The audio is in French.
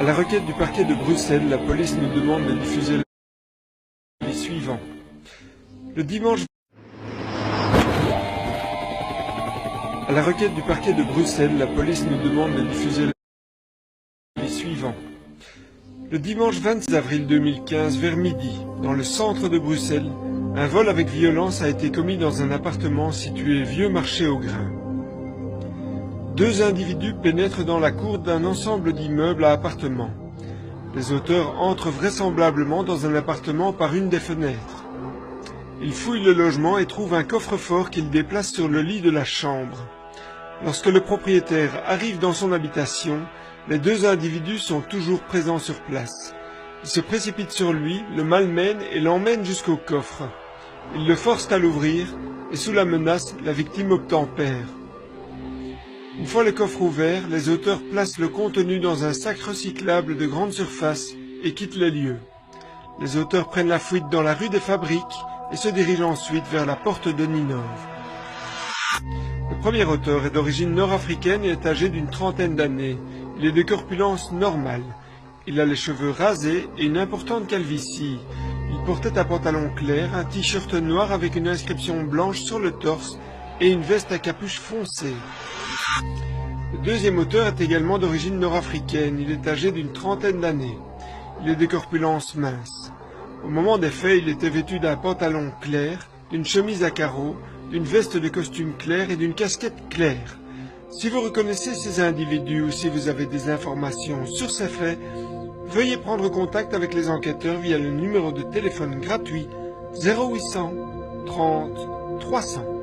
À la requête du parquet de Bruxelles, la police nous demande de diffuser les suivants. Le dimanche... À la requête du parquet de Bruxelles, la police nous demande de diffuser les suivants. Le dimanche 26 avril 2015, vers midi, dans le centre de Bruxelles, un vol avec violence a été commis dans un appartement situé Vieux Marché au Grain. Deux individus pénètrent dans la cour d'un ensemble d'immeubles à appartements. Les auteurs entrent vraisemblablement dans un appartement par une des fenêtres. Ils fouillent le logement et trouvent un coffre-fort qu'ils déplacent sur le lit de la chambre. Lorsque le propriétaire arrive dans son habitation, les deux individus sont toujours présents sur place. Ils se précipitent sur lui, le malmènent et l'emmènent jusqu'au coffre. Ils le forcent à l'ouvrir et sous la menace, la victime obtempère. Une fois le coffre ouvert, les auteurs placent le contenu dans un sac recyclable de grande surface et quittent les lieux. Les auteurs prennent la fuite dans la rue des Fabriques et se dirigent ensuite vers la porte de Ninove. Le premier auteur est d'origine nord-africaine et est âgé d'une trentaine d'années. Il est de corpulence normale. Il a les cheveux rasés et une importante calvitie. Il portait un pantalon clair, un t-shirt noir avec une inscription blanche sur le torse et une veste à capuche foncée. Le deuxième auteur est également d'origine nord-africaine. Il est âgé d'une trentaine d'années. Il est de corpulence mince. Au moment des faits, il était vêtu d'un pantalon clair, d'une chemise à carreaux, d'une veste de costume clair et d'une casquette claire. Si vous reconnaissez ces individus ou si vous avez des informations sur ces faits, veuillez prendre contact avec les enquêteurs via le numéro de téléphone gratuit 0800 30 300.